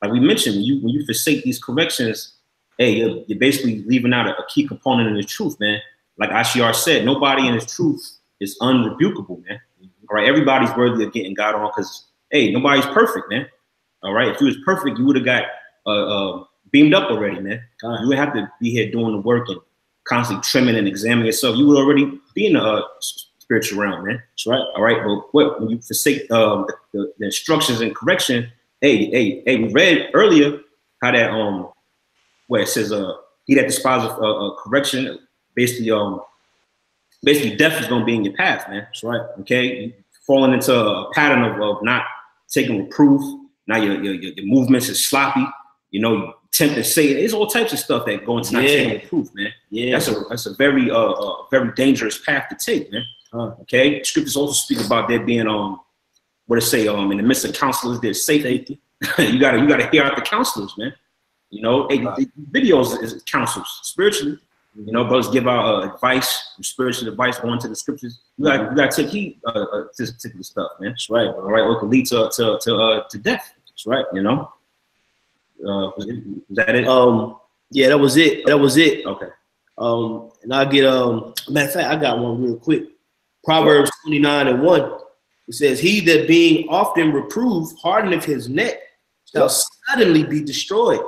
Like we mentioned, when you forsake these corrections, hey, you're basically leaving out a key component of the truth, man. Like Ashiar said, nobody in his truth is unrebukable, man. All right, everybody's worthy of getting God on because, hey, nobody's perfect, man. All right, if you was perfect, you would have got beamed up already, man. You wouldn't have to be here doing the work and constantly trimming and examining yourself. You would already be in the spiritual realm, man. That's right. All right, but when you forsake the instructions and correction, hey, we read earlier how that where it says he that despises correction, basically death is gonna be in your path, man. That's right. Okay, you falling into a pattern of not taking reproof. Now your movements is sloppy. You know, you tempt to say there's all types of stuff that go into not taking reproof, man. Yeah, that's a very very dangerous path to take, man. Okay, scriptures also speak about there being what it say in the midst of counselors there's safety. you gotta hear out the counselors, man. You know, videos is counsels spiritually. You know, brothers give out advice, spiritual advice going to the scriptures. You gotta take heed to this particular stuff, man. That's right. All right, or it can lead to death. That's right. You know. Was that it? Yeah, that was it. That was it. Okay. And I get matter of fact, I got one real quick. Proverbs 29:1. It says, "He that being often reproved hardeneth his neck shall suddenly be destroyed,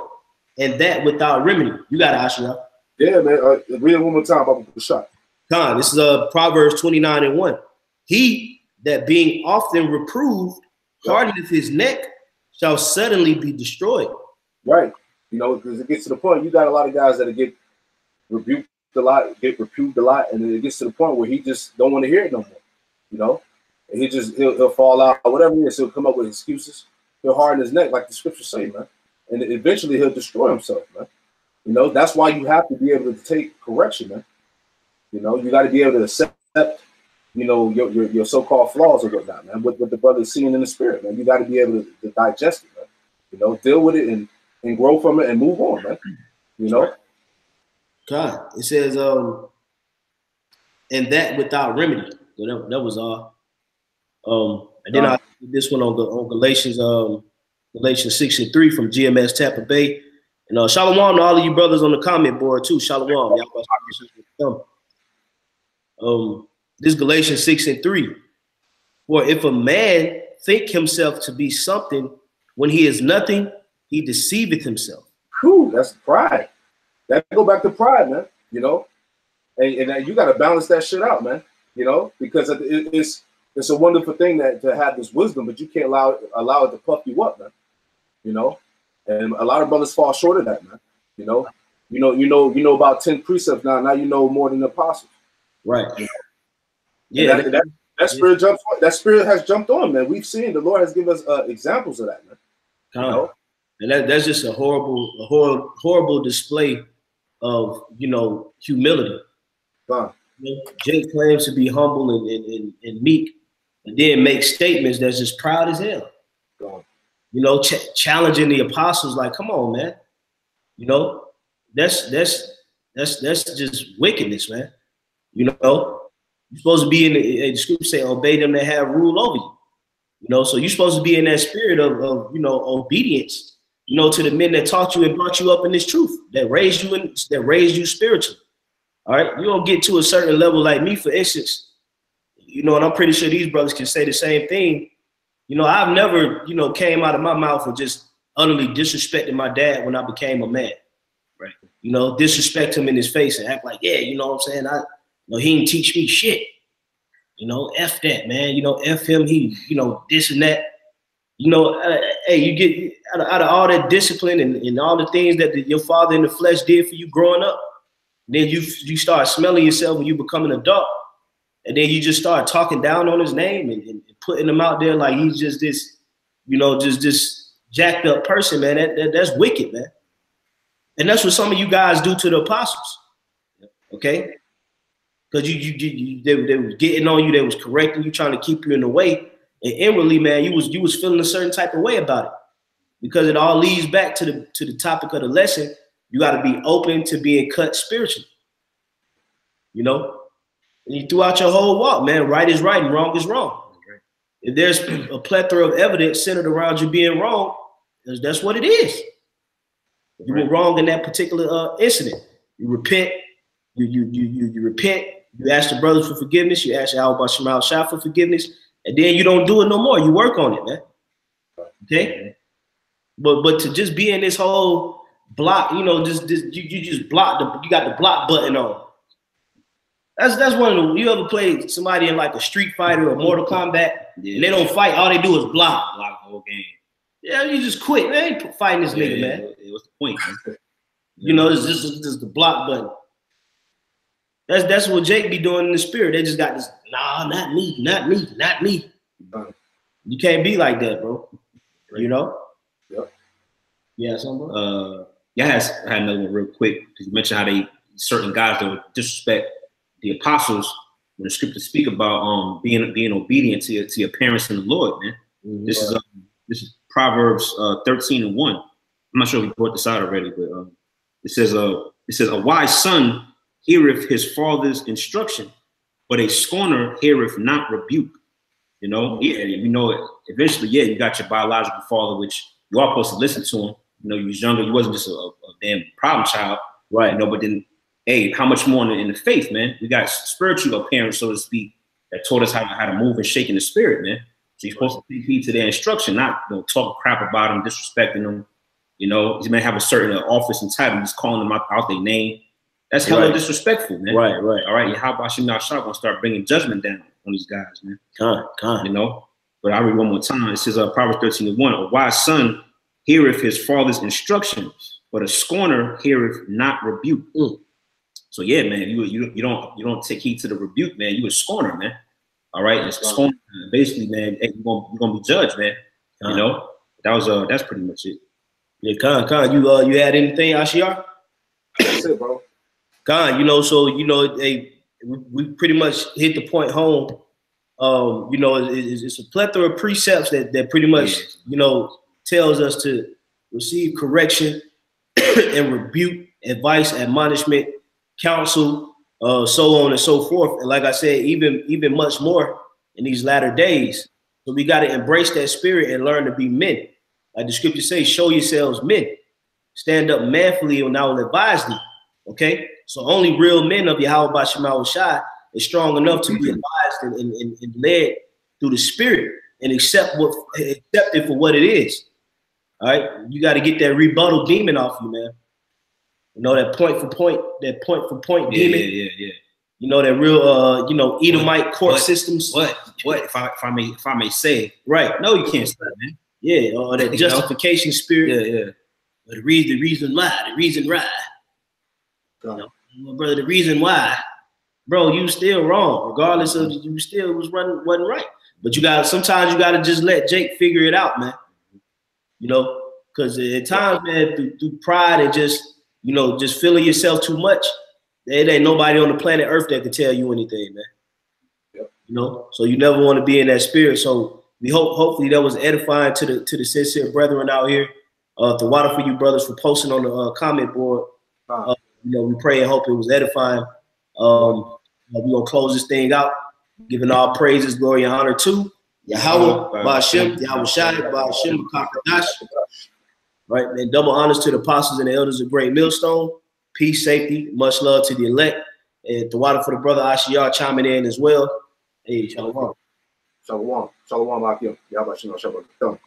and that without remedy." You got it, Asherah. Yeah, man. Read it one more time about the shot. Con, this is Proverbs 29:1. He that being often reproved hardeneth his neck shall suddenly be destroyed. Right. You know, because it gets to the point, you got a lot of guys that get rebuked a lot, get reproved a lot, and then it gets to the point where he just don't want to hear it no more. You know? And he'll fall out, or whatever it is, he'll come up with excuses. He'll harden his neck, like the scriptures say, man. And eventually he'll destroy himself, man. You know, that's why you have to be able to take correction, man. You know, you got to be able to accept, you know, your so-called flaws or whatnot, man. What the brother's seeing in the spirit, man. You got to be able to digest it, man. You know, deal with it and grow from it and move on, man. You know? God, it says, and that without remedy. So that was all. And then I did this one on Galatians 6:3 from GMS Tampa Bay. And shalom to all of you brothers on the comment board too. Shalom. This Galatians 6:3. For if a man think himself to be something when he is nothing, he deceiveth himself. Whew, that's pride. That go back to pride, man. You know, and you got to balance that shit out, man. You know, because it's a wonderful thing to have this wisdom, but you can't allow it to puff you up, man. You know, and a lot of brothers fall short of that, man. You know about 10 precepts now. Now you know more than the apostles. Right. You know? Yeah. That spirit jumps. That spirit has jumped on, man. We've seen the Lord has given us examples of that, man. You know? And that's just a horrible display of, you know, humility. Jake claims to be humble and meek, and then make statements that's just proud as hell. You know, challenging the apostles, like, come on, man. You know, that's just wickedness, man. You know, you're supposed to be in the scripture say, obey them that have rule over you. You know, so you're supposed to be in that spirit of you know, obedience, you know, to the men that taught you and brought you up in this truth, that raised you spiritually. All right, you don't get to a certain level like me, for instance, you know, and I'm pretty sure these brothers can say the same thing. You know, I've never, you know, came out of my mouth of just utterly disrespecting my dad when I became a man. Right. You know, disrespect him in his face and act like, yeah, you know what I'm saying? You know, he didn't teach me shit. You know, F that, man. You know, F him, he, you know, this and that. You know, hey, you get out of all that discipline and all the things that your father in the flesh did for you growing up. Then you start smelling yourself when you become an adult. And then you just start talking down on his name and putting him out there like he's just this, you know, just this jacked up person, man. That's wicked, man. And that's what some of you guys do to the apostles. Okay? because they was getting on you, they was correcting you, trying to keep you in the way, and inwardly, man, you was feeling a certain type of way about it, because it all leads back to the topic of the lesson. You got to be open to being cut spiritually, you know. And you throughout your whole walk, man, right is right and wrong is wrong. If there's a plethora of evidence centered around you being wrong, that's what it is. You were wrong in that particular incident. You repent. You repent. You ask the brothers for forgiveness. You ask Yahweh Shemal Shah for forgiveness, and then you don't do it no more. You work on it, man. Okay. But to just be in this whole block, you know, you just block you got the block button on. That's one of the, you ever played somebody in like a Street Fighter or Mortal Kombat, and they don't fight, all they do is block the whole game. Yeah, you just quit. They ain't fighting this nigga, man. What's the point? You know, it's just the block button. That's what Jake be doing in the spirit. They just got this, nah, not me, not me, not me. You can't be like that, bro. You know? Yep. Yeah, something, bro? I had another one real quick, because you mentioned how certain guys that would disrespect the apostles when the scriptures speak about being obedient to your parents in the Lord, man. Mm-hmm. This is Proverbs 13:1. I'm not sure if we brought this out already, but it says a wise son heareth his father's instruction, but a scorner heareth not rebuke. You know, yeah, you know, eventually, yeah, you got your biological father, which you are supposed to listen to him. You know, you was younger, you wasn't just a damn problem child, right? You know, but then, hey, how much more in the faith, man? We got spiritual parents, so to speak, that taught us how to move and shake in the spirit, man. So you're supposed to take heed to their instruction, not talk crap about them, disrespecting them. You know, you may have a certain office and title, just calling them out their name. That's hella disrespectful, man. Right. All right, how about you now? Gonna start bringing judgment down on these guys, man. You know, but I read one more time. It says Proverbs 13:1. A wise son heareth his father's instructions, but a scorner heareth not rebuke. So yeah, man, you don't take heed to the rebuke, man. You a scorner, man. All right, and scorner, basically, man, hey, you're gonna be judged, man. You know, that's pretty much it. Yeah, Khan, you had anything, Ashiar? That's it, bro. Khan, you know, so you know, we pretty much hit the point home. You know, it's a plethora of precepts that pretty much, you know, tells us to receive correction and rebuke, advice, admonishment, counsel, so on and so forth. And like I said, even much more in these latter days. So we got to embrace that spirit and learn to be men. Like the scripture says, show yourselves men. Stand up manfully and I will advise thee. Okay? So only real men of Yahweh Shema Shai is strong enough to be advised and led through the spirit and accept it for what it is. All right? You got to get that rebuttal demon off you, man. You know, that point for point demon. Yeah. You know, that real you know, Edomite court systems. What if I may say, right? No, you can't say that, man. Yeah, or that justification spirit. Yeah. But the reason why. You know, brother, the reason why, bro, you still wrong. Regardless of you still wasn't right. But sometimes you gotta just let Jake figure it out, man. You know, because at times, man, through pride and just, you know, just feeling yourself too much, there ain't nobody on the planet Earth that can tell you anything, man. Yep. You know, so you never want to be in that spirit. So we hopefully that was edifying to the sincere brethren out here. The water for you brothers for posting on the comment board. You know, we pray and hope it was edifying. We're gonna close this thing out, giving all praises, glory, and honor to Yahweh, Ba'ashem, Yahweh Shai, Ba'ashem, Kakadash. Right, and double honors to the apostles and the elders of Great Millstone. Peace, safety, much love to the elect. And the water for the brother Ashiar chiming in as well. Hey, shalom. Shalom, Akim. Yahweh Shalom, Shalom.